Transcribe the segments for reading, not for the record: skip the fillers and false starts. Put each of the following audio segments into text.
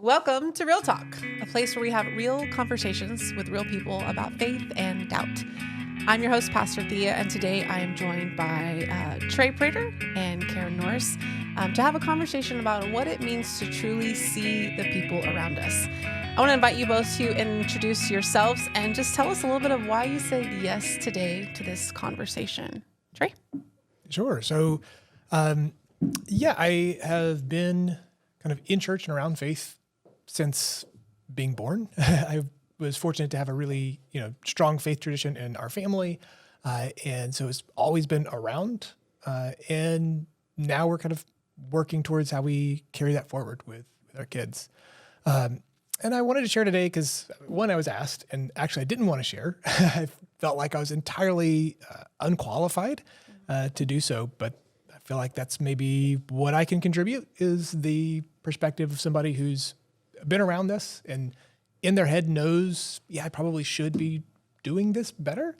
Welcome to Real Talk, a place where we have real conversations with real people about faith and doubt. I'm your host, Pastor Thea, and today I am joined by Trey Prater and Karen Norris to have a conversation about what it means to truly see the people around us. I want to invite you both to introduce yourselves and just tell us a little bit of why you said yes today to this conversation. Trey? Sure. So, I have been kind of in church and around faith since being born. I was fortunate to have a really, strong faith tradition in our family. And so it's always been around. And now we're kind of working towards how we carry that forward with our kids. And I wanted to share today because, one, I was asked, and actually I didn't want to share. I felt like I was entirely unqualified to do so, but I feel like that's maybe what I can contribute is the perspective of somebody who's been around this and in their head knows, I probably should be doing this better,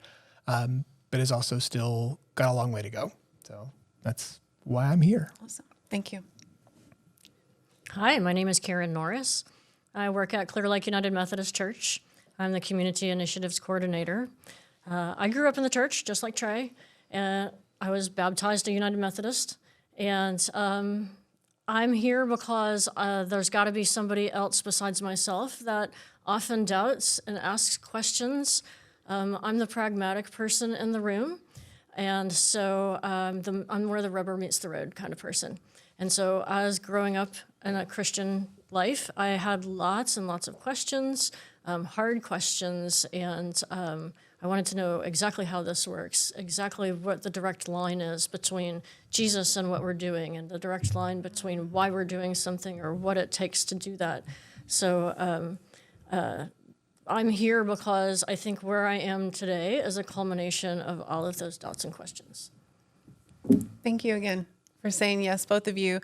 but has also still got a long way to go. So that's why I'm here. Awesome. Thank you. Hi, my name is Karen Norris. I work at Clear Lake United Methodist Church. I'm the Community Initiatives Coordinator. I grew up in the church, just like Trey. I was baptized a United Methodist, and I'm here because there's got to be somebody else besides myself that often doubts and asks questions. I'm the pragmatic person in the room, and so I'm where the rubber meets the road kind of person. And so as growing up in a Christian life, I had lots and lots of questions, hard questions, and I wanted to know exactly how this works, exactly what the direct line is between Jesus and what we're doing, and the direct line between why we're doing something or what it takes to do that. So I'm here because I think where I am today is a culmination of all of those doubts and questions. Thank you again for saying yes, both of you.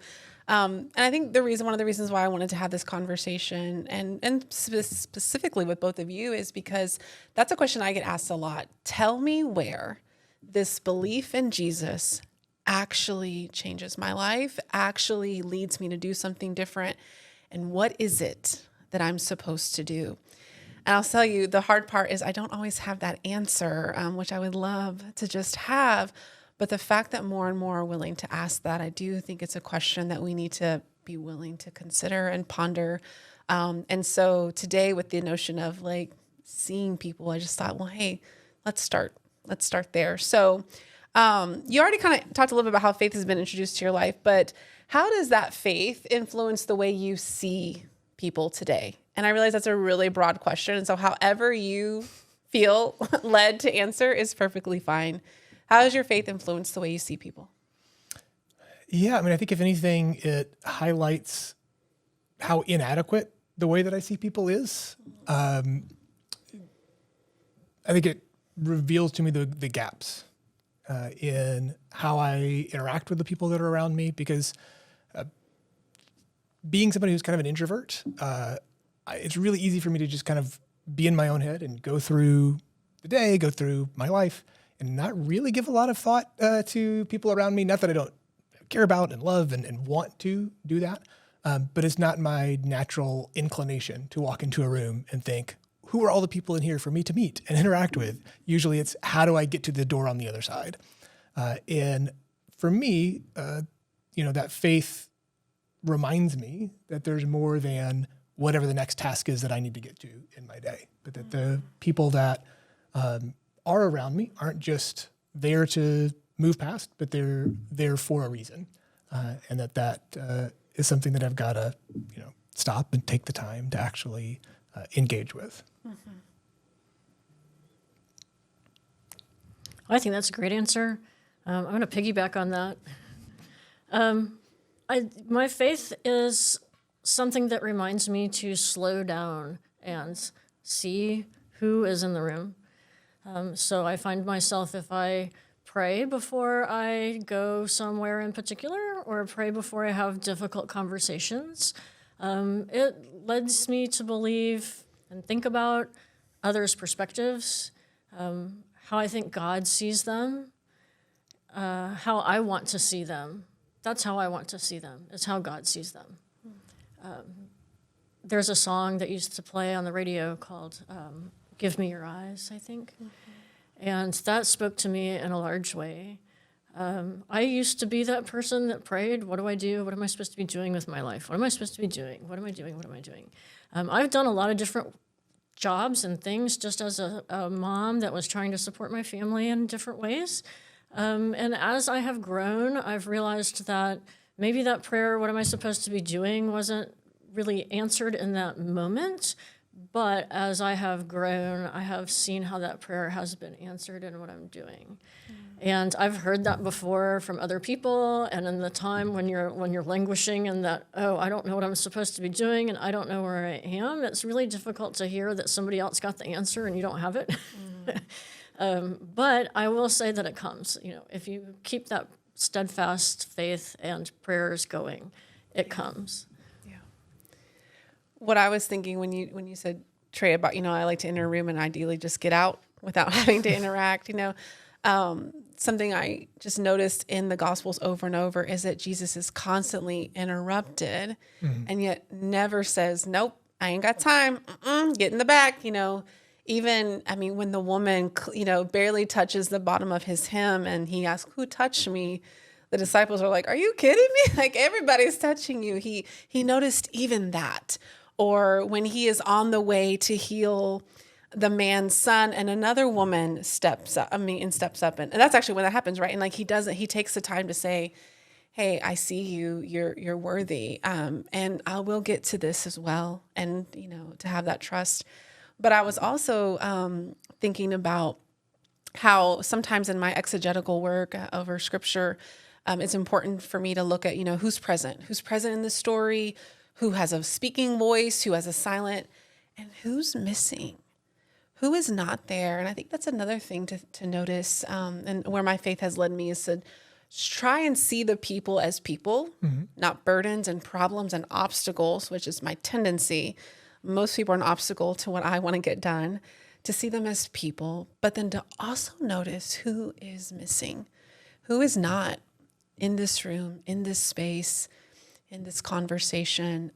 And I think one of the reasons why I wanted to have this conversation and specifically with both of you is because that's a question I get asked a lot. Tell me where this belief in Jesus actually changes my life, actually leads me to do something different. And what is it that I'm supposed to do? And I'll tell you, the hard part is I don't always have that answer, which I would love to just have. But the fact that more and more are willing to ask that, I do think it's a question that we need to be willing to consider and ponder. And so today with the notion of like seeing people, I just thought, well, hey, let's start there. So you already kind of talked a little bit about how faith has been introduced to your life, but how does that faith influence the way you see people today? And I realize that's a really broad question. And so however you feel led to answer is perfectly fine. How does your faith influence the way you see people? Yeah, I think if anything, it highlights how inadequate the way that I see people is. I think it reveals to me the gaps in how I interact with the people that are around me, because being somebody who's kind of an introvert, it's really easy for me to just kind of be in my own head and go through the day, go through my life, and not really give a lot of thought to people around me. Not that I don't care about and love and want to do that, but it's not my natural inclination to walk into a room and think, who are all the people in here for me to meet and interact with? Usually it's, how do I get to the door on the other side? And for me, that faith reminds me that there's more than whatever the next task is that I need to get to in my day, but that the people that are around me aren't just there to move past, but they're there for a reason. And that is something that I've got to, stop and take the time to actually engage with. Mm-hmm. I think that's a great answer. I'm going to piggyback on that. My faith is something that reminds me to slow down and see who is in the room. So I find myself, if I pray before I go somewhere in particular, or pray before I have difficult conversations, it leads me to believe and think about others' perspectives, how I think God sees them, how I want to see them. That's how I want to see them. It's how God sees them. there's a song that used to play on the radio called Give Me Your Eyes, I think. And that spoke to me in a large way. I used to be that person that prayed, what do I do? What am I supposed to be doing with my life? What am I supposed to be doing? What am I doing? What am I doing? I've done a lot of different jobs and things just as a mom that was trying to support my family in different ways. And as I have grown, I've realized that maybe that prayer, what am I supposed to be doing, wasn't really answered in that moment. But as I have grown, I have seen how that prayer has been answered in what I'm doing. And I've heard that before from other people, and in the time when you're languishing in that, oh, I don't know what I'm supposed to be doing, and I don't know where I am, it's really difficult to hear that somebody else got the answer and you don't have it. But I will say that it comes. If you keep that steadfast faith and prayers going, it comes. What I was thinking when you said, Trey, about, I like to enter a room and ideally just get out without having to interact, something I just noticed in the Gospels over and over is that Jesus is constantly interrupted and yet never says, nope, I ain't got time. Get in the back. Even, when the woman, barely touches the bottom of his hem and he asks, who touched me? The disciples are like, are you kidding me? Like, everybody's touching you. He noticed even that. Or when he is on the way to heal the man's son and another woman steps up. And that's actually when that happens, right? And like, he takes the time to say, hey, I see you, you're worthy. And I will get to this as well. And, to have that trust. But I was also thinking about how sometimes in my exegetical work over scripture, it's important for me to look at, who's present in the story, who has a speaking voice, who has a silent, and who's missing, who is not there. And I think that's another thing to notice, and where my faith has led me is to try and see the people as people, not burdens and problems and obstacles, which is my tendency. Most people are an obstacle to what I want to get done, to see them as people, but then to also notice who is missing, who is not in this room, in this space, in this conversation,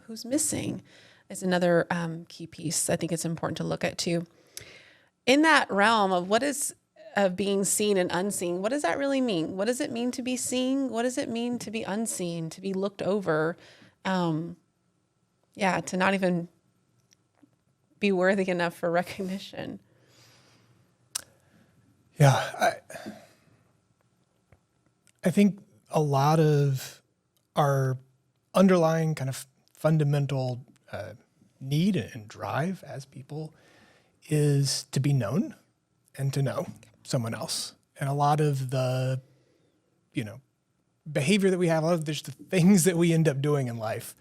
who's missing is another key piece I think it's important to look at too. In that realm of what is being seen and unseen, what does that really mean? What does it mean to be seen? What does it mean to be unseen, to be looked over? To not even be worthy enough for recognition. Yeah, I think a lot of our underlying kind of fundamental need and drive as people is to be known and to know someone else. And a lot of the, behavior that we have, a lot of the things that we end up doing in life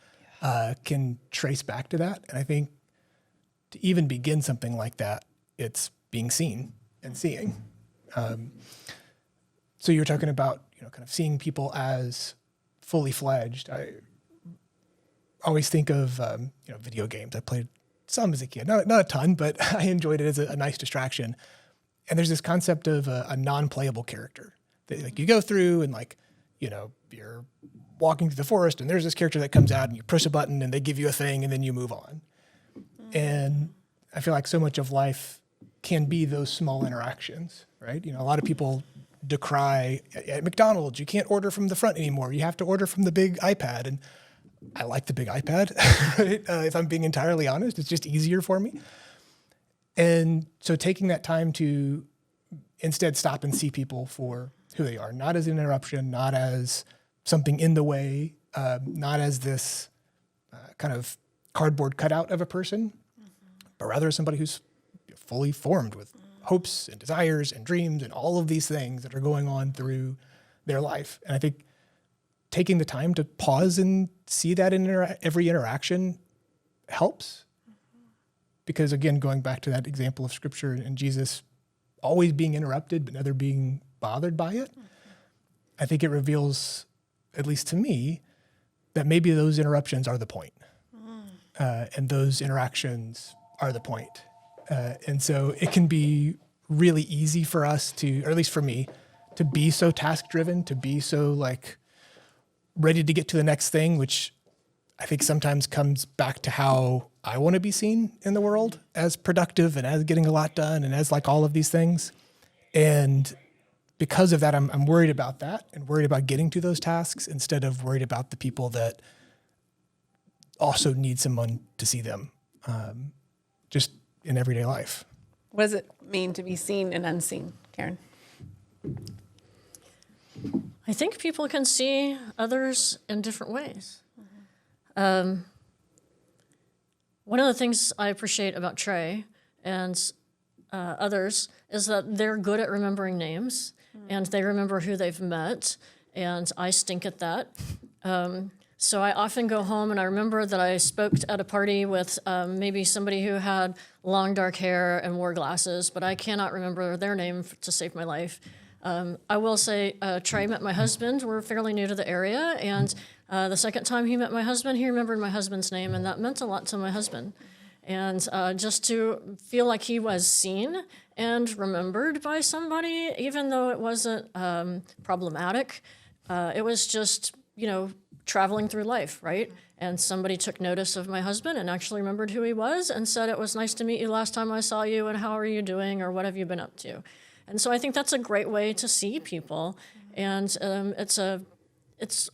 can trace back to that. And I think to even begin something like that, it's being seen and seeing. So you're talking about, kind of seeing people as fully fledged. I always think of, video games. I played some as a kid, not a ton, but I enjoyed it as a nice distraction. And there's this concept of a non-playable character that like you go through and you're walking through the forest and there's this character that comes out and you push a button and they give you a thing and then you move on. And I feel like so much of life can be those small interactions, right? A lot of people decry at McDonald's, you can't order from the front anymore. You have to order from the big iPad. And I like the big iPad, right? If I'm being entirely honest, it's just easier for me. And so taking that time to instead stop and see people for who they are, not as an interruption, not as something in the way, not as this kind of cardboard cutout of a person, but rather as somebody who's fully formed with hopes and desires and dreams and all of these things that are going on through their life. And I think taking the time to pause and see that in every interaction helps. Because again, going back to that example of scripture and Jesus always being interrupted but never being bothered by it, I think it reveals, at least to me, that maybe those interruptions are the point. And those interactions are the point. And so it can be really easy for us to, or at least for me, to be so task driven, to be so ready to get to the next thing, which I think sometimes comes back to how I want to be seen in the world as productive and as getting a lot done and as like all of these things. And because of that, I'm worried about that and worried about getting to those tasks instead of worried about the people that also need someone to see them, just in everyday life. What does it mean to be seen and unseen, Karen? I think people can see others in different ways. One of the things I appreciate about Trey and others is that they're good at remembering names and they remember who they've met, and I stink at that. So I often go home and I remember that I spoke at a party with maybe somebody who had long dark hair and wore glasses, but I cannot remember their name to save my life. I will say Trey met my husband. We're fairly new to the area, and the second time he met my husband, he remembered my husband's name, and that meant a lot to my husband. And just to feel like he was seen and remembered by somebody, even though it wasn't problematic, it was just, traveling through life, right? And somebody took notice of my husband and actually remembered who he was and said, "It was nice to meet you last time I saw you, and how are you doing, or what have you been up to?" And so I think that's a great way to see people, and it's a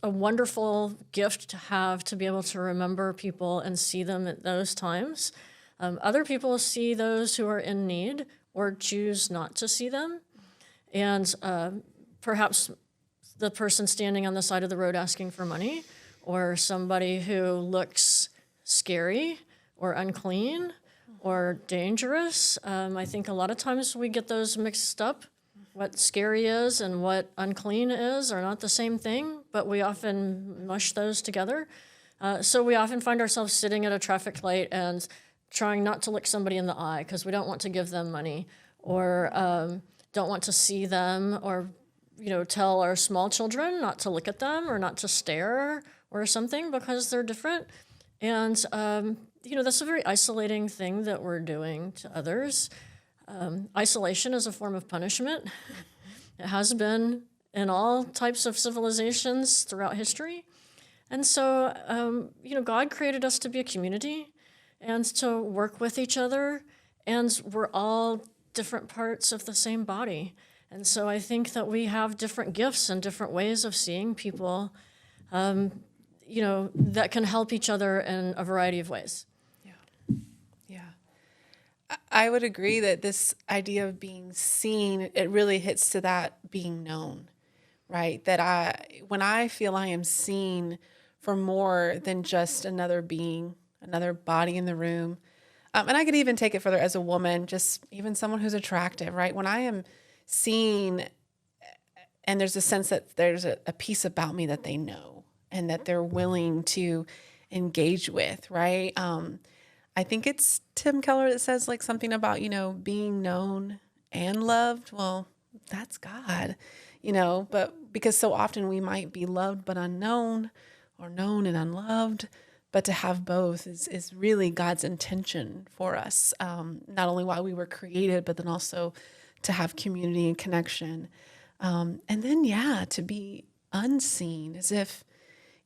wonderful gift to have, to be able to remember people and see them at those times. Other people see those who are in need or choose not to see them, and perhaps the person standing on the side of the road asking for money, or somebody who looks scary or unclean or dangerous. I think a lot of times we get those mixed up. What scary is and what unclean is are not the same thing, but we often mush those together. So we often find ourselves sitting at a traffic light and trying not to look somebody in the eye because we don't want to give them money, or don't want to see them, or tell our small children not to look at them or not to stare or something because they're different. And, that's a very isolating thing that we're doing to others. Isolation is a form of punishment. It has been in all types of civilizations throughout history. And so, God created us to be a community and to work with each other, and we're all different parts of the same body. And so I think that we have different gifts and different ways of seeing people, that can help each other in a variety of ways. Yeah. I would agree that this idea of being seen, it really hits to that being known, right? That when I feel I am seen for more than just another being, another body in the room, and I could even take it further as a woman, just even someone who's attractive, right? When I am seen, and there's a sense that there's a piece about me that they know and that they're willing to engage with, right? I think it's Tim Keller that says like something about, being known and loved. Well, that's God, but because so often we might be loved but unknown, or known and unloved, but to have both is really God's intention for us. Not only why we were created, but then also to have community and connection. And then, to be unseen, as if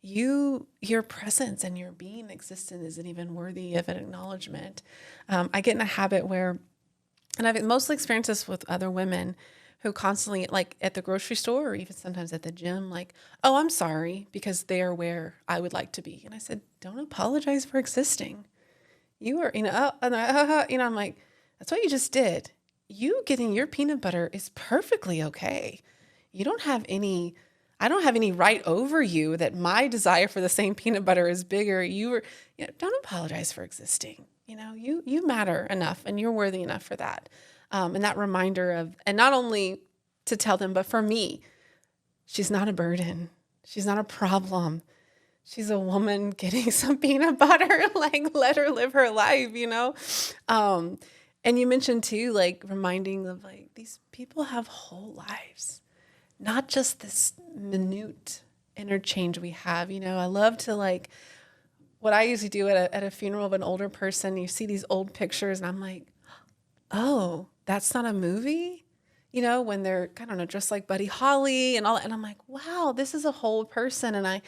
your presence and your being existent isn't even worthy of an acknowledgement. I get in a habit where, and I've mostly experienced this with other women who constantly, like at the grocery store or even sometimes at the gym, like, "Oh, I'm sorry," because they are where I would like to be. And I said, "Don't apologize for existing. You are, I'm like, that's what you just did. You getting your peanut butter is perfectly okay. I don't have any right over you that my desire for the same peanut butter is bigger. Don't apologize for existing. You matter enough and you're worthy enough for that." And that reminder of, and not only to tell them, but for me, she's not a burden. She's not a problem. She's a woman getting some peanut butter, like let her live her life, And you mentioned too, like reminding of like these people have whole lives, not just this minute interchange we have. I love to like, what I usually do at a funeral of an older person, you see these old pictures and I'm like, oh, that's not a movie? When they're, I don't know, just like Buddy Holly and all, and I'm like, wow, this is a whole person. And I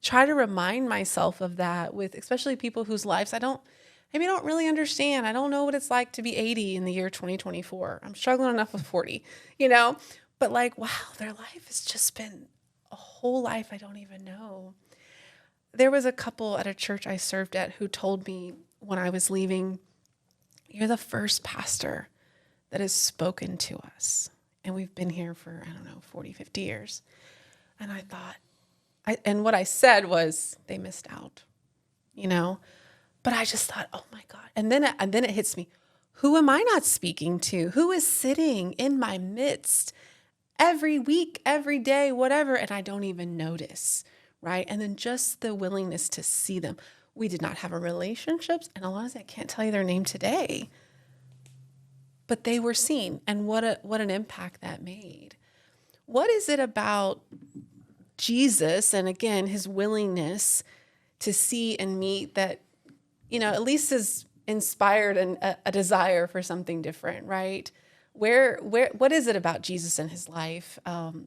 try to remind myself of that with especially people whose lives I don't really understand. I don't know what it's like to be 80 in the year 2024. I'm struggling enough with 40, but like, wow, their life has just been a whole life I don't even know. There was a couple at a church I served at who told me when I was leaving, you're the first pastor that has spoken to us. And we've been here for, 40, 50 years. And I thought, and what I said was, they missed out, But I just thought, oh my God. And then it hits me. Who am I not speaking to? Who is sitting in my midst every week, every day, whatever, and I don't even notice, right? And then just the willingness to see them. We did not have a relationships, and honestly, I can't tell you their name today, but they were seen, and what an impact that made. What is it about Jesus, and again, his willingness to see and meet that, at least is inspired a desire for something different, right? What is it about Jesus and his life, and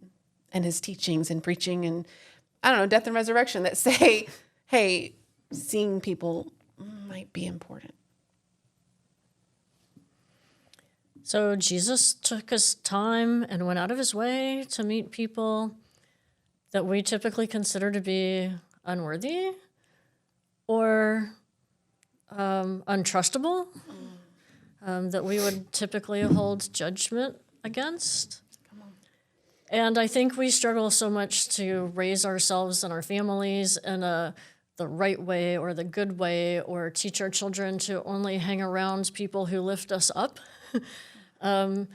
his teachings and preaching and, death and resurrection that say, hey, seeing people might be important? So Jesus took his time and went out of his way to meet people that we typically consider to be unworthy or untrustable, that we would typically hold judgment against. And I think we struggle so much to raise ourselves and our families in the right way or the good way, or teach our children to only hang around people who lift us up. In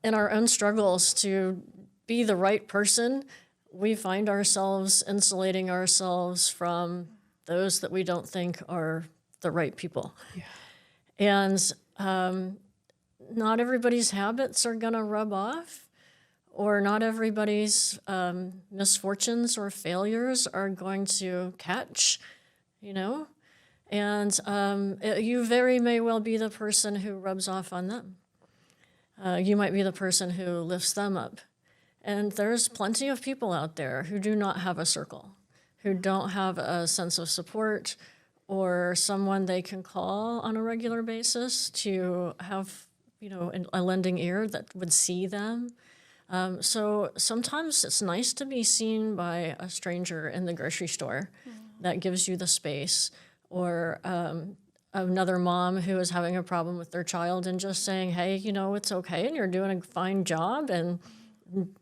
our own struggles to be the right person, we find ourselves insulating ourselves from those that we don't think are the right people. Yeah. And not everybody's habits are going to rub off, or not everybody's misfortunes or failures are going to catch, and you very may well be the person who rubs off on them. You might be the person who lifts them up. And there's plenty of people out there who do not have a circle, who don't have a sense of support or someone they can call on a regular basis to have, a lending ear that would see them. So sometimes it's nice to be seen by a stranger in the grocery store that gives you the space, or another mom who is having a problem with their child and just saying, hey, it's okay and you're doing a fine job, and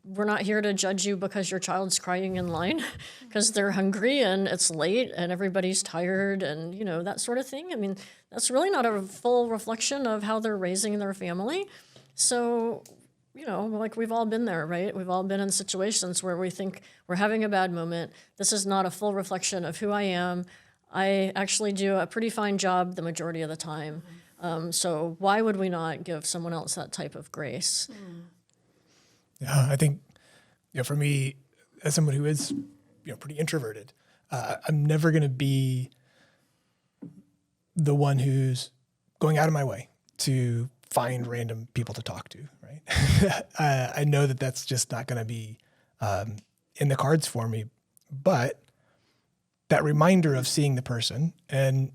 we're not here to judge you because your child's crying in line because they're hungry and it's late and everybody's tired and, that sort of thing. I mean, that's really not a full reflection of how they're raising their family. So, like we've all been there, right? We've all been in situations where we think we're having a bad moment. This is not a full reflection of who I am. I actually do a pretty fine job the majority of the time. So why would we not give someone else that type of grace? Yeah, I think, for me, as someone who is, pretty introverted, I'm never going to be the one who's going out of my way to find random people to talk to, right? I know that that's just not going to be in the cards for me, but that reminder of seeing the person, and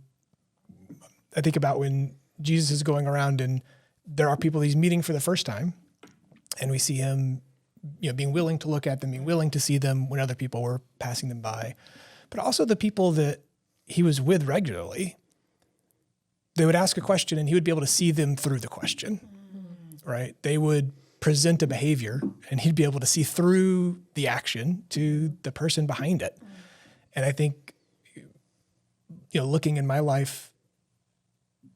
I think about when Jesus is going around and there are people he's meeting for the first time, and we see him, being willing to look at them, being willing to see them when other people were passing them by, but also the people that he was with regularly. They would ask a question and he would be able to see them through the question, right? They would present a behavior and he'd be able to see through the action to the person behind it. And I think, looking in my life,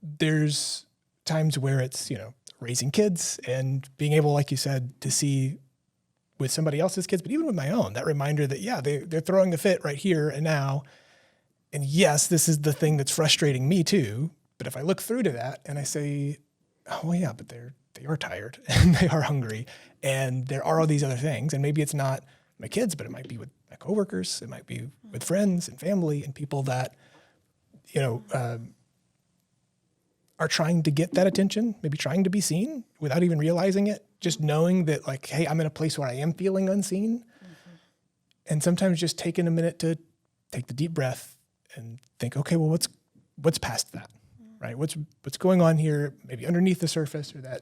there's times where it's, raising kids and being able, like you said, to see with somebody else's kids, but even with my own, that reminder that, yeah, they're throwing a fit right here and now. And yes, this is the thing that's frustrating me too. But if I look through to that and I say, oh, well, yeah, but they are tired and they are hungry and there are all these other things. And maybe it's not my kids, but it might be with my coworkers. It might be with friends and family and people that, are trying to get that attention, maybe trying to be seen without even realizing it, just knowing that like, hey, I'm in a place where I am feeling unseen. And sometimes just taking a minute to take the deep breath and think, okay, well, what's past that, right? What's going on here, maybe underneath the surface, or that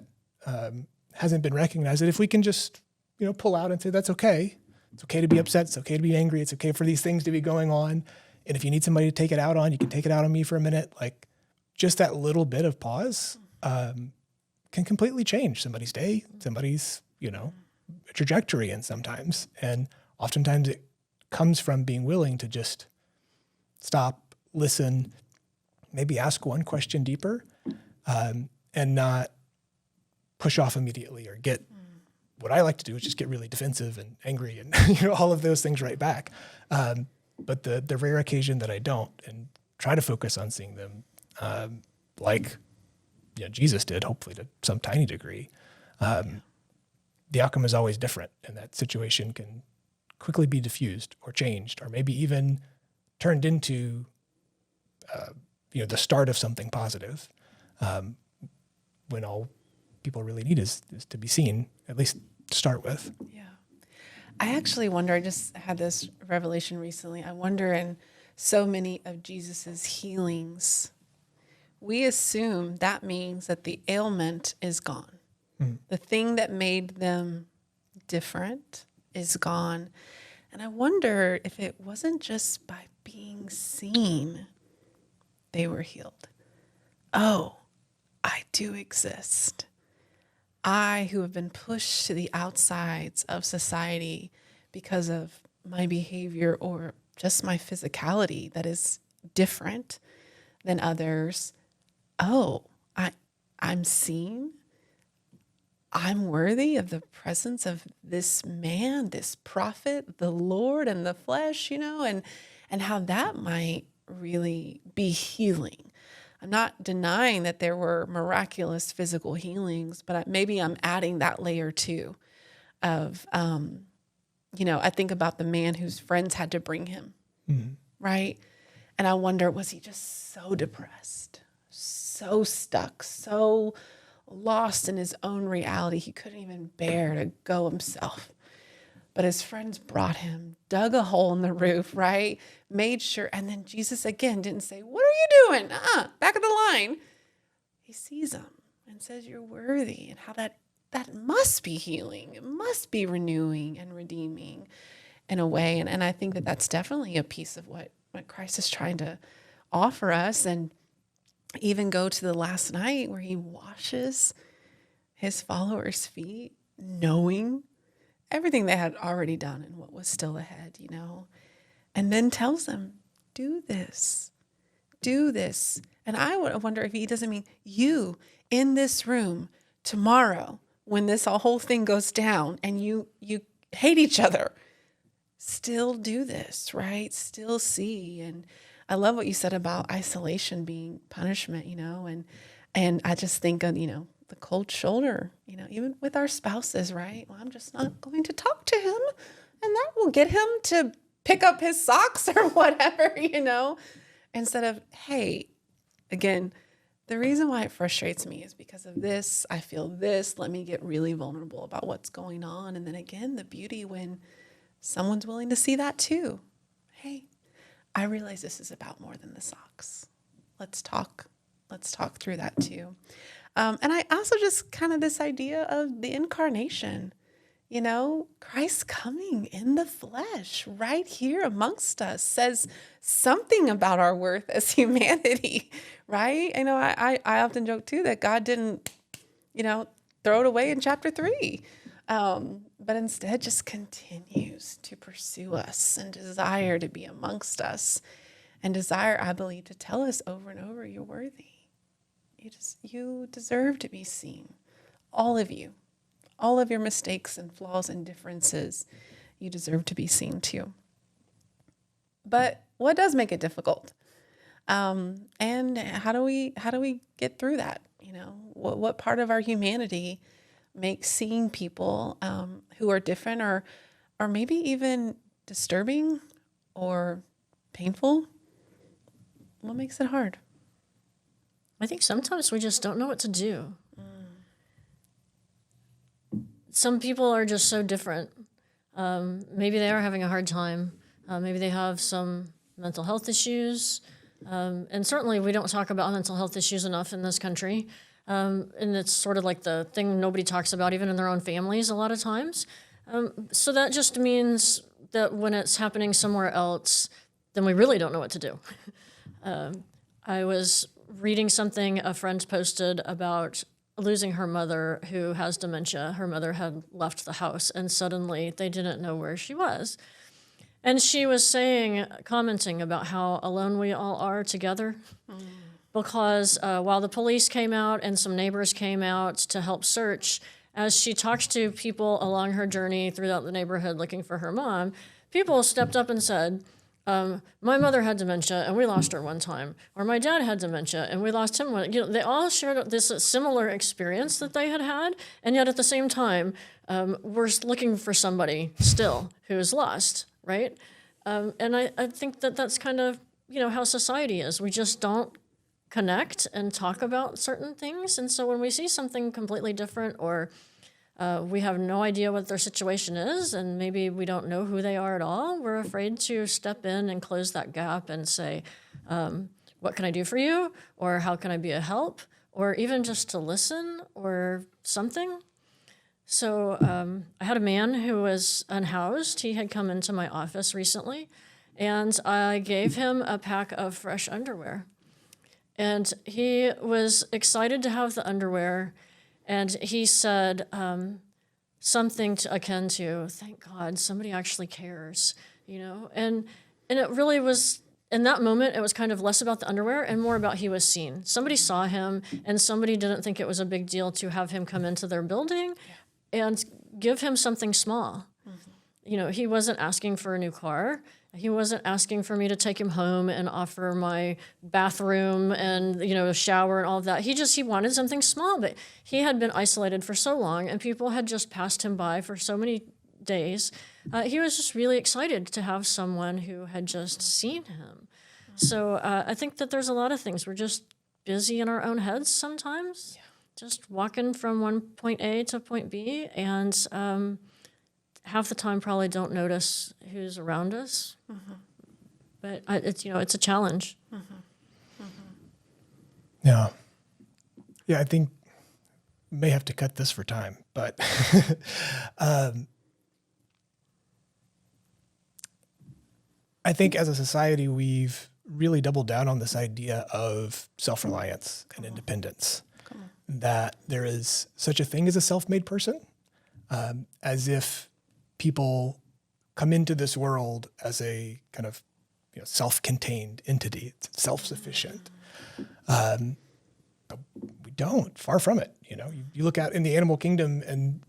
hasn't been recognized. That if we can just, pull out and say, that's okay. It's okay to be upset. It's okay to be angry. It's okay for these things to be going on. And if you need somebody to take it out on, you can take it out on me for a minute. Like, just that little bit of pause can completely change somebody's day, somebody's, trajectory. And oftentimes it comes from being willing to just stop, listen, maybe ask one question deeper, and not push off immediately or get, what I like to do is just get really defensive and angry and all of those things right back. But the rare occasion that I don't, and try to focus on seeing them like Jesus did, hopefully to some tiny degree, the outcome is always different, and that situation can quickly be diffused or changed, or maybe even turned into the start of something positive, when all people really need is to be seen, at least to start with. Yeah. I actually wonder, I just had this revelation recently. I wonder, in so many of Jesus's healings, we assume that means that the ailment is gone. The thing that made them different is gone. And I wonder if it wasn't just by being seen they were healed. Oh, I do exist. I, who have been pushed to the outsides of society because of my behavior or just my physicality that is different than others. Oh, I'm seen. I'm worthy of the presence of this man, this prophet, the Lord and the flesh, and how that might really be healing. I'm not denying that there were miraculous physical healings, but maybe I'm adding that layer too of, I think about the man whose friends had to bring him, right? And I wonder, was he just so depressed, so stuck, so lost in his own reality, he couldn't even bear to go himself? But his friends brought him, dug a hole in the roof, right? Made sure. And then Jesus again didn't say, what are you doing? Back of the line. He sees him and says, you're worthy. And how that must be healing. It must be renewing and redeeming in a way. And I think that that's definitely a piece of what Christ is trying to offer us. And even go to the last night where he washes his followers' feet, knowing everything they had already done and what was still ahead, and then tells them, do this. And I wonder if he doesn't mean you in this room tomorrow when this whole thing goes down and you hate each other, still do this, right? Still see. And I love what you said about isolation being punishment, and I just think of, the cold shoulder, even with our spouses, right? Well, I'm just not going to talk to him, and that will get him to pick up his socks or whatever, instead of, hey, again, the reason why it frustrates me is because of this. I feel this. Let me get really vulnerable about what's going on. And then again, the beauty when someone's willing to see that too. Hey, I realize this is about more than the socks. Let's talk through that too. And I also just kind of this idea of the incarnation, Christ coming in the flesh right here amongst us says something about our worth as humanity, right? I often joke too that God didn't, throw it away in chapter 3, but instead just continues to pursue us and desire to be amongst us and desire, I believe, to tell us over and over, you're worthy. You deserve to be seen. All of you, all of your mistakes and flaws and differences, you deserve to be seen too. But what does make it difficult? And how do we get through that? What part of our humanity makes seeing people who are different or maybe even disturbing or painful? What makes it hard? I think sometimes we just don't know what to do. Some people are just so different. Maybe they are having a hard time. Maybe they have some mental health issues. And certainly we don't talk about mental health issues enough in this country. And it's sort of like the thing nobody talks about, even in their own families a lot of times. So that just means that when it's happening somewhere else, then we really don't know what to do. I was reading something a friend posted about losing her mother who has dementia. Her mother had left the house and suddenly they didn't know where she was. And she was commenting about how alone we all are together. Because while the police came out and some neighbors came out to help search, as she talked to people along her journey throughout the neighborhood looking for her mom, people stepped up and said, my mother had dementia and we lost her one time. Or my dad had dementia and we lost him one. They all shared this similar experience that they had had. And yet at the same time, we're looking for somebody still who is lost, right? And I think that that's kind of, how society is. We just don't connect and talk about certain things. And so when we see something completely different or we have no idea what their situation is, and maybe we don't know who they are at all, we're afraid to step in and close that gap and say, what can I do for you? Or how can I be a help? Or even just to listen or something. So I had a man who was unhoused. He had come into my office recently, and I gave him a pack of fresh underwear. And he was excited to have the underwear. And he said something akin to, thank God, somebody actually cares, And it really was, in that moment, it was kind of less about the underwear and more about he was seen. Somebody saw him, and somebody didn't think it was a big deal to have him come into their building and give him something small. Mm-hmm. He wasn't asking for a new car. He wasn't asking for me to take him home and offer my bathroom and, a shower and all of that. He wanted something small, but he had been isolated for so long and people had just passed him by for so many days. He was just really excited to have someone who had just seen him. So I think that there's a lot of things. We're just busy in our own heads sometimes, just walking from one point A to point B, and half the time probably don't notice who's around us. Mm-hmm. But it's a challenge. Mm-hmm. Mm-hmm. Yeah, I think we may have to cut this for time, but I think as a society, we've really doubled down on this idea of self-reliance and independence, that there is such a thing as a self-made person, as if people come into this world as a kind of self-contained entity, self-sufficient. But we don't, far from it. You look out in the animal kingdom and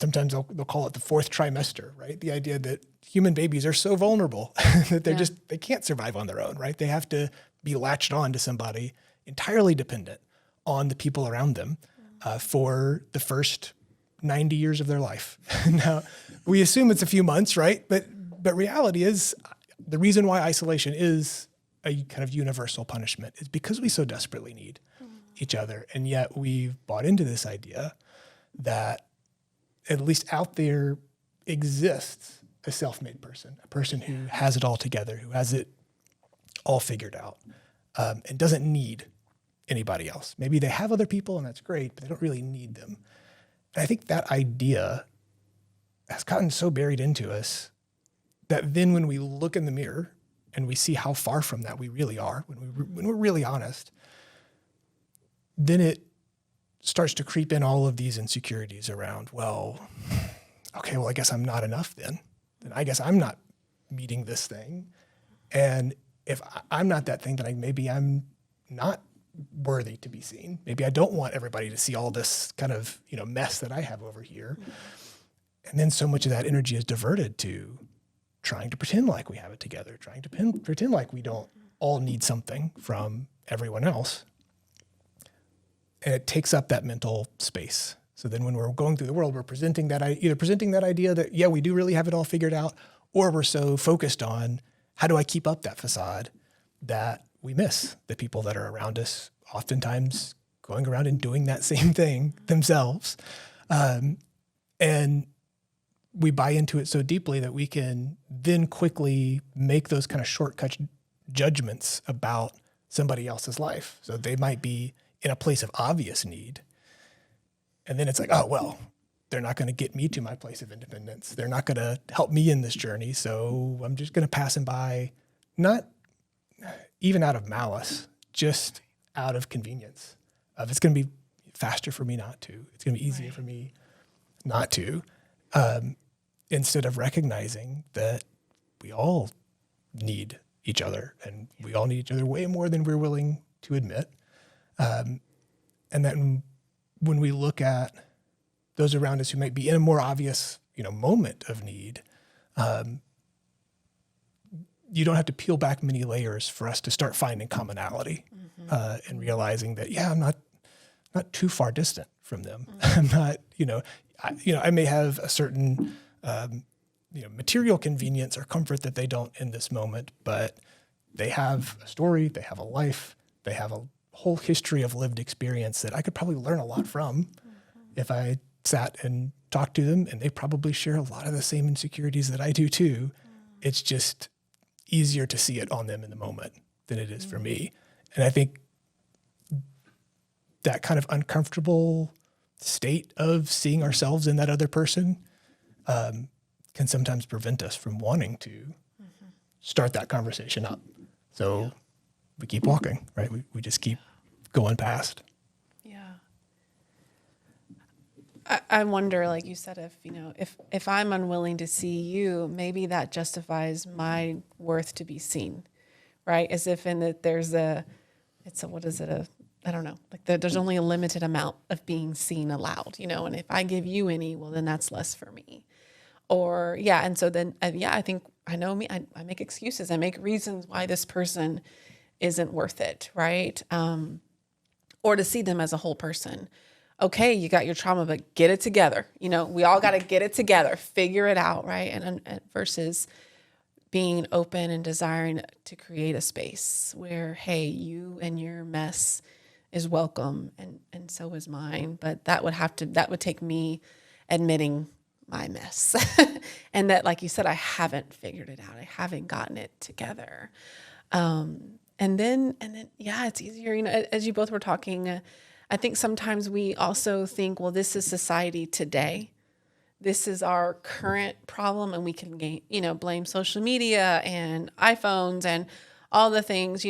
sometimes they'll call it the fourth trimester, right? The idea that human babies are so vulnerable that they can't survive on their own, right? They have to be latched on to somebody, entirely dependent on the people around them for the first 90 years of their life. Now, we assume it's a few months, right? But reality is, the reason why isolation is a kind of universal punishment is because we so desperately need each other. And yet we've bought into this idea that at least out there exists a self-made person, a person who has it all together, who has it all figured out, and doesn't need anybody else. Maybe they have other people and that's great, but they don't really need them. And I think that idea has gotten so buried into us that then when we look in the mirror and we see how far from that we really are, when we're really honest, then it starts to creep in all of these insecurities around, I guess I'm not enough then. Then I guess I'm not meeting this thing. And if I'm not that thing, then maybe I'm not worthy to be seen. Maybe I don't want everybody to see all this kind of, mess that I have over here. Mm-hmm. And then so much of that energy is diverted to trying to pretend like we have it together, trying to pretend like we don't all need something from everyone else. And it takes up that mental space. So then when we're going through the world, we're presenting that idea that, we do really have it all figured out, or we're so focused on how do I keep up that facade that we miss the people that are around us, oftentimes going around and doing that same thing themselves. And we buy into it so deeply that we can then quickly make those kind of shortcut judgments about somebody else's life. So they might be in a place of obvious need. And then it's like, oh, well, they're not going to get me to my place of independence. They're not going to help me in this journey. So I'm just going to pass them by, not even out of malice, just out of convenience. It's going to be faster for me not to. It's going to be easier for me not to. Instead of recognizing that we all need each other, and we all need each other way more than we're willing to admit. And then when we look at those around us who might be in a more obvious, moment of need, you don't have to peel back many layers for us to start finding commonality, and realizing that, I'm not too far distant from them. I'm not, I may have a certain, material convenience or comfort that they don't in this moment, but they have a story, they have a life, they have a whole history of lived experience that I could probably learn a lot from if I sat and talked to them, and they probably share a lot of the same insecurities that I do too. It's just easier to see it on them in the moment than it is for me. And I think that kind of uncomfortable state of seeing ourselves in that other person can sometimes prevent us from wanting to start that conversation up. So we keep walking, right? We just keep going past. Yeah. I wonder, like you said, if I'm unwilling to see you, maybe that justifies my worth to be seen, right? As if in that there's I don't know, like there's only a limited amount of being seen allowed, and if I give you any, well, then that's less for me. Or, and so then, I think, I know me, I make excuses, I make reasons why this person isn't worth it, right? Or to see them as a whole person. Okay, you got your trauma, but get it together. We all got to get it together, figure it out, right? And versus being open and desiring to create a space where, hey, you and your mess is welcome, and so is mine. But that would take me admitting my mess, and that, like you said, I haven't figured it out. I haven't gotten it together. And then, it's easier. As you both were talking, I think sometimes we also think, well, this is society today. This is our current problem, and we can blame social media and iPhones and all the things,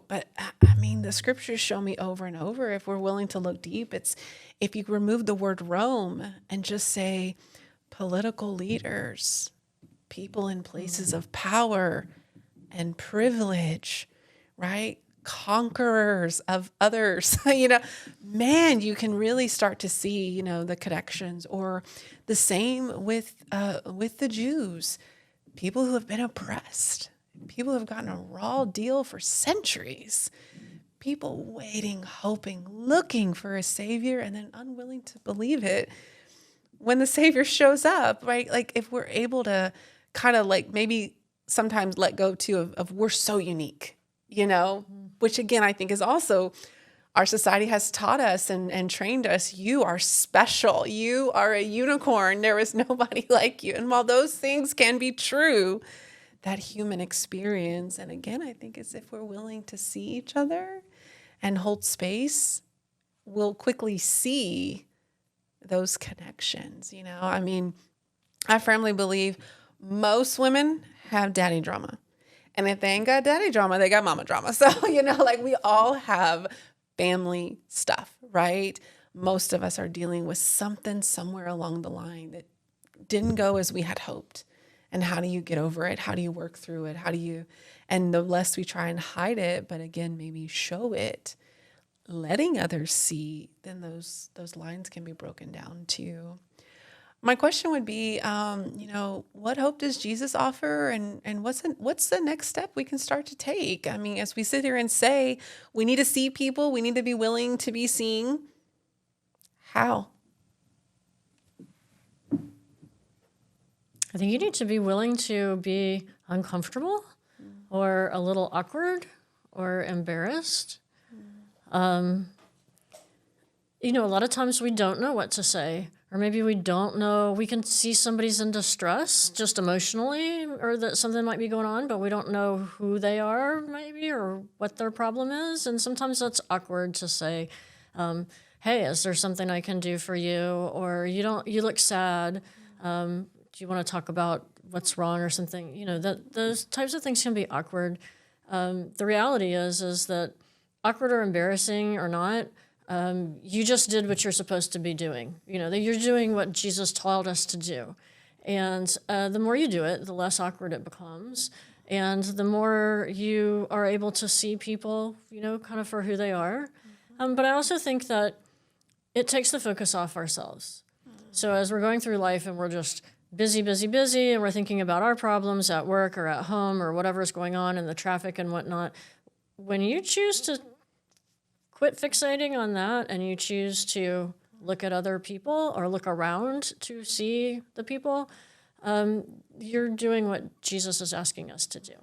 but I mean, the scriptures show me over and over, if we're willing to look deep, it's if you remove the word Rome and just say political leaders, people in places of power and privilege, right? Conquerors of others, man, you can really start to see, the connections. Or the same with the Jews, people who have been oppressed, people who have gotten a raw deal for centuries, people waiting, hoping, looking for a savior, and then unwilling to believe it when the savior shows up, right? Like, if we're able to kind of like maybe sometimes let go too of we're so unique, which again, I think is also our society has taught us and trained us. You are special. You are a unicorn. There is nobody like you. And while those things can be true, that human experience, and again, I think is if we're willing to see each other and hold space, we'll quickly see those connections. I mean, I firmly believe most women have daddy drama. And if they ain't got daddy drama, they got mama drama. So, like we all have family stuff, right? Most of us are dealing with something somewhere along the line that didn't go as we had hoped. And how do you get over it? How do you work through it? And the less we try and hide it, but again, maybe show it, letting others see, then those lines can be broken down too. My question would be, what hope does Jesus offer, and what's the next step we can start to take? I mean, as we sit here and say, we need to see people, we need to be willing to be seen. How? I think you need to be willing to be uncomfortable or a little awkward or embarrassed. A lot of times we don't know what to say or maybe we don't know. We can see somebody's in distress just emotionally, or that something might be going on, but we don't know who they are maybe or what their problem is. And sometimes that's awkward to say, hey, is there something I can do for you? Or you look sad. Do you want to talk about what's wrong or something? Those types of things can be awkward. The reality is that awkward or embarrassing or not, you just did what you're supposed to be doing. That you're doing what Jesus told us to do. And the more you do it, the less awkward it becomes. And the more you are able to see people, kind of for who they are. But I also think that it takes the focus off ourselves. So as we're going through life and we're just busy, and we're thinking about our problems at work or at home or whatever's going on in the traffic and whatnot, when you choose to quit fixating on that and you choose to look at other people or look around to see the people, you're doing what Jesus is asking us to do.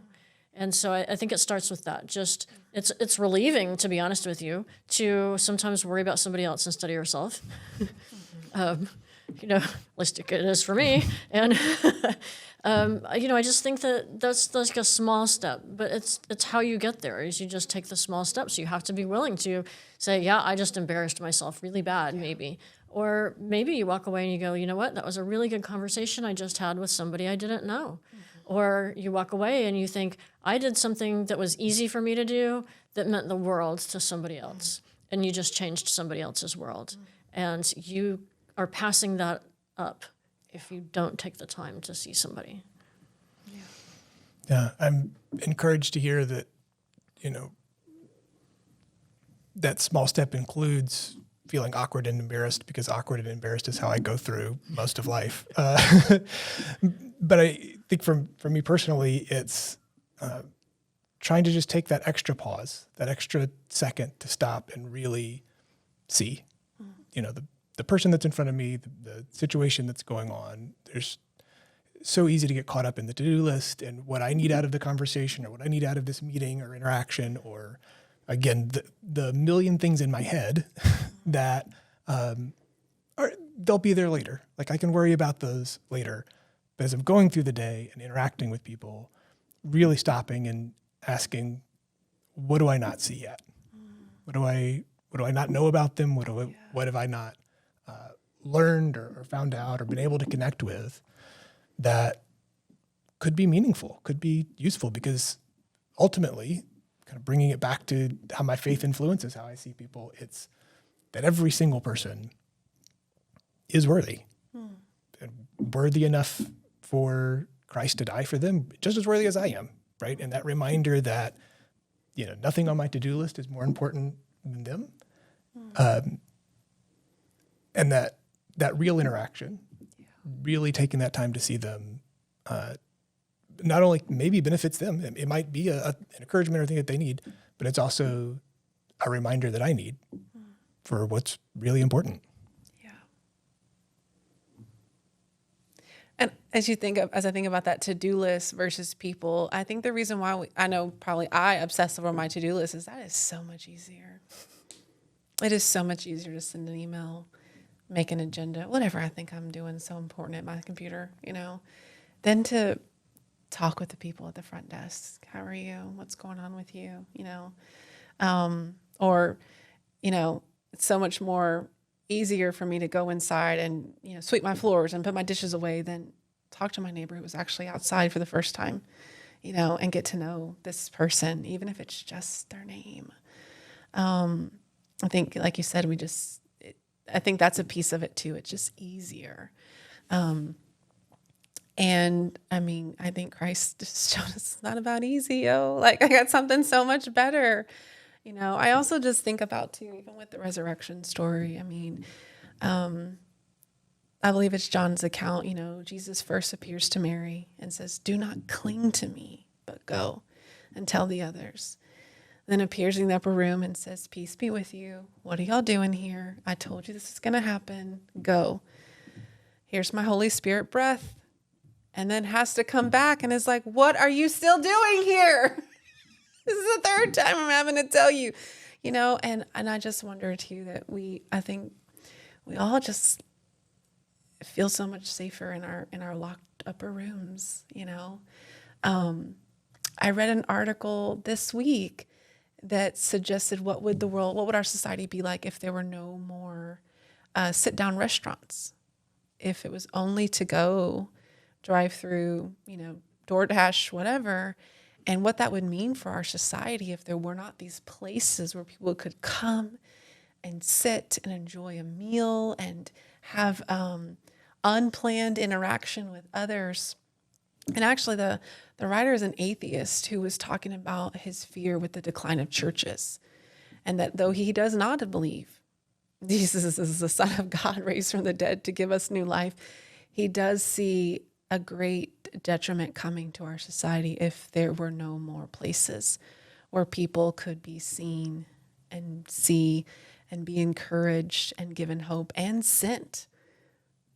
And so I think it starts with that. Just it's relieving, to be honest with you, to sometimes worry about somebody else instead of yourself. At least it is for me. And I just think that's like a small step, but it's how you get there. Is you just take the small steps. You have to be willing to say, yeah, I just embarrassed myself really bad, maybe. Or maybe you walk away and you go, you know what, that was a really good conversation I just had with somebody I didn't know. Or you walk away and you think, I did something that was easy for me to do that meant the world to somebody else. And you just changed somebody else's world. And you are passing that up if you don't take the time to see somebody. Yeah, I'm encouraged to hear that, that small step includes feeling awkward and embarrassed, because awkward and embarrassed is how I go through most of life. But I think for me personally, it's trying to just take that extra pause, that extra second to stop and really see, the person that's in front of me, the situation that's going on. There's so easy to get caught up in the to-do list and what I need out of the conversation or what I need out of this meeting or interaction, or again, the million things in my head that they'll be there later. Like I can worry about those later. But as I'm going through the day and interacting with people, really stopping and asking, what do I not see yet? What do I not know about them? What have I not learned or found out or been able to connect with that could be meaningful, could be useful? Because ultimately, kind of bringing it back to how my faith influences how I see people, it's that every single person is worthy, and worthy enough for Christ to die for them, just as worthy as I am, right? And that reminder that, nothing on my to-do list is more important than them. And that real interaction, really taking that time to see them, not only maybe benefits them, it might be an encouragement or thing that they need, but it's also a reminder that I need for what's really important. Yeah. And as I think about that to-do list versus people, I think the reason why I know probably I obsess over my to-do list is that is so much easier. It is so much easier to send an email, make an agenda, whatever I think I'm doing so important at my computer, than to talk with the people at the front desk. How are you? What's going on with you? It's so much more easier for me to go inside and, sweep my floors and put my dishes away than talk to my neighbor who was actually outside for the first time, and get to know this person, even if it's just their name. I think, like you said, I think that's a piece of it too. It's just easier. And I mean, I think Christ just showed us it's not about easy, Like I got something so much better. I also just think about too, even with the resurrection story. I mean, I believe it's John's account, Jesus first appears to Mary and says, "Do not cling to me, but go and tell the others." Then appears in the upper room and says, "Peace be with you. What are y'all doing here? I told you this is going to happen. Go. Here's my Holy Spirit breath." And then has to come back and is like, "What are you still doing here?" This is the third time I'm having to tell you, and I just wonder too that I think we all just feel so much safer in our locked upper rooms, you know. I read an article this week that suggested what would our society be like if there were no more sit-down restaurants, if it was only to go, drive through, you know, DoorDash, whatever, and what that would mean for our society if there were not these places where people could come and sit and enjoy a meal and have unplanned interaction with others. And actually, the writer is an atheist who was talking about his fear with the decline of churches, and that though he does not believe Jesus is the Son of God raised from the dead to give us new life, he does see a great detriment coming to our society if there were no more places where people could be seen and see and be encouraged and given hope and sent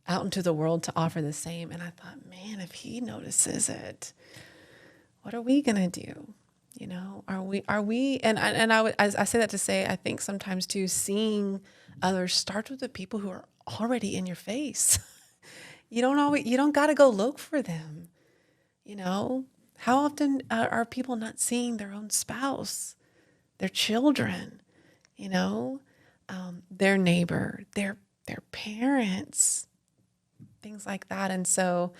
out into the world to offer the same. And I thought, man, if he notices it, what are we going to do? You know, are we, and I say that to say, I think sometimes too, seeing others starts with the people who are already in your face. You don't got to go look for them. You know, how often are people not seeing their own spouse, their children, you know, their neighbor, their parents, things like that. And so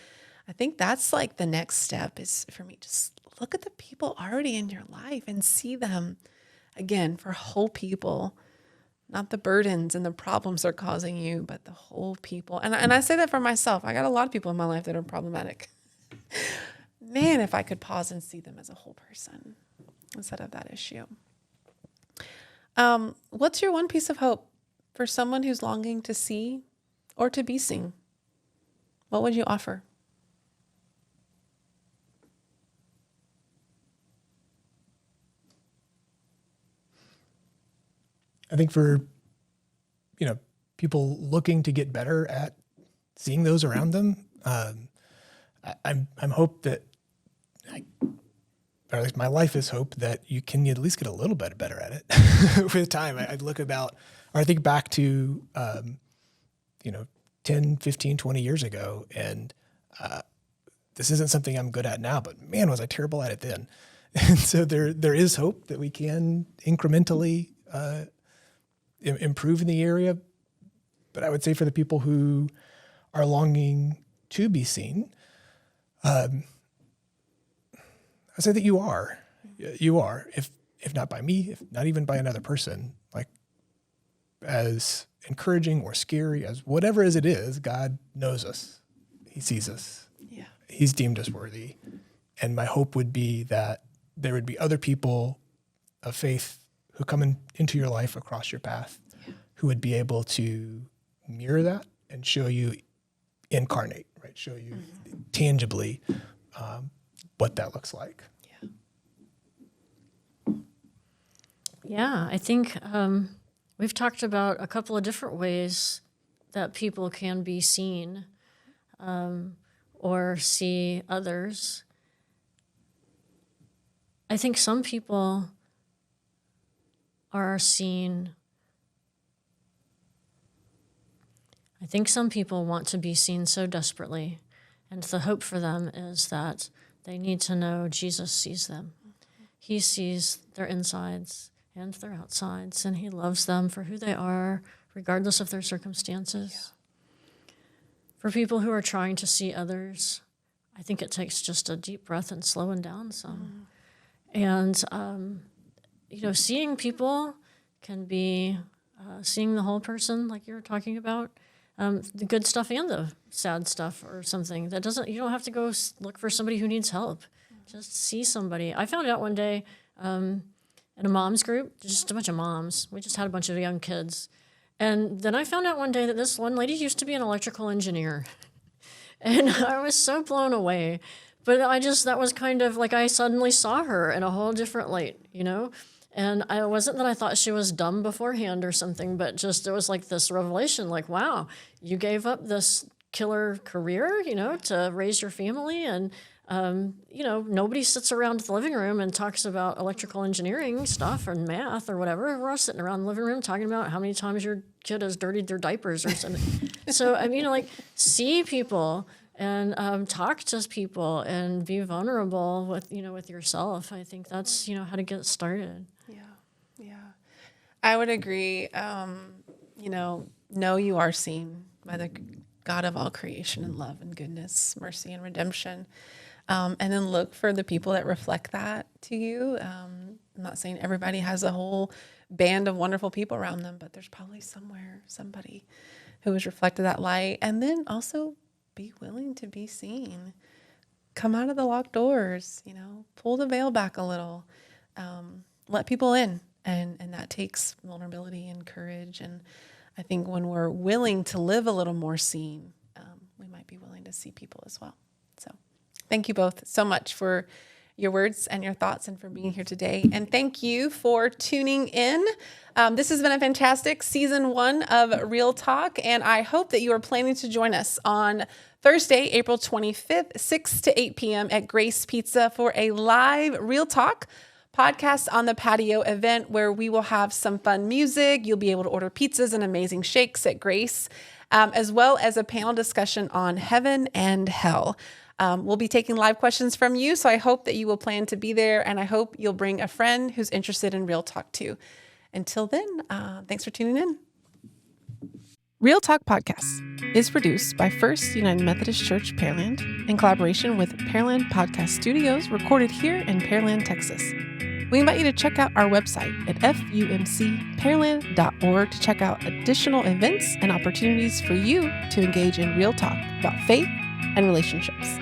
I think that's like the next step is for me, just look at the people already in your life and see them again for whole people, not the burdens and the problems they're causing you, but the whole people. And I say that for myself. I got a lot of people in my life that are problematic. Man, if I could pause and see them as a whole person instead of that issue. What's your one piece of hope for someone who's longing to see or to be seen? What would you offer? I think for, you know, people looking to get better at seeing those around them, I'm hope that, or at least my life is hope that you can at least get a little bit better at it with time. I think back to, 10, 15, 20 years ago, and this isn't something I'm good at now, but man, was I terrible at it then. And so there is hope that we can incrementally improve in the area. But I would say for the people who are longing to be seen, I say that you are, if not by me, if not even by another person, like as encouraging or scary as whatever as it is, God knows us. He sees us. Yeah. He's deemed us worthy. And my hope would be that there would be other people of faith who come into your life across your path, who would be able to mirror that and show you incarnate, right? Show you tangibly what that looks like. Yeah, I think we've talked about a couple of different ways that people can be seen or see others. I think some people are seen. I think some people want to be seen so desperately, and the hope for them is that they need to know Jesus sees them. He sees their insides and their outsides, and he loves them for who they are, regardless of their circumstances. For people who are trying to see others, I think it takes just a deep breath and slowing down some. And, seeing people can be seeing the whole person, like you were talking about, the good stuff and the sad stuff or something. You don't have to go look for somebody who needs help. Just see somebody. I found out one day in a mom's group, just a bunch of moms. We just had a bunch of young kids. And then I found out one day that this one lady used to be an electrical engineer. And I was so blown away. But that was kind of like I suddenly saw her in a whole different light, And it wasn't that I thought she was dumb beforehand or something, but just it was like this revelation, like, wow, you gave up this killer career, to raise your family. And Nobody sits around the living room and talks about electrical engineering stuff or math or whatever. We're all sitting around the living room talking about how many times your kid has dirtied their diapers or something. So, see people and talk to people and be vulnerable with yourself. I think that's, how to get started. Yeah. I would agree. Know you are seen by the God of all creation and love and goodness, mercy and redemption. And then look for the people that reflect that to you. I'm not saying everybody has a whole band of wonderful people around them, but there's probably somewhere somebody who has reflected that light. And then also be willing to be seen. Come out of the locked doors, pull the veil back a little, let people in. And that takes vulnerability and courage. And I think when we're willing to live a little more seen, we might be willing to see people as well. So thank you both so much for your words and your thoughts and for being here today. And thank you for tuning in. This has been a fantastic season 1 of Real Talk. And I hope that you are planning to join us on Thursday, April 25th, 6 to 8 p.m. at Grace Pizza for a live Real Talk podcast on the patio event where we will have some fun music. You'll be able to order pizzas and amazing shakes at Grace, as well as a panel discussion on heaven and hell. We'll be taking live questions from you, so I hope that you will plan to be there, and I hope you'll bring a friend who's interested in Real Talk too. Until then, thanks for tuning in. Real Talk Podcast is produced by First United Methodist Church Pearland in collaboration with Pearland Podcast Studios, recorded here in Pearland, Texas. We invite you to check out our website at FUMCPearland.org to check out additional events and opportunities for you to engage in real talk about faith and relationships.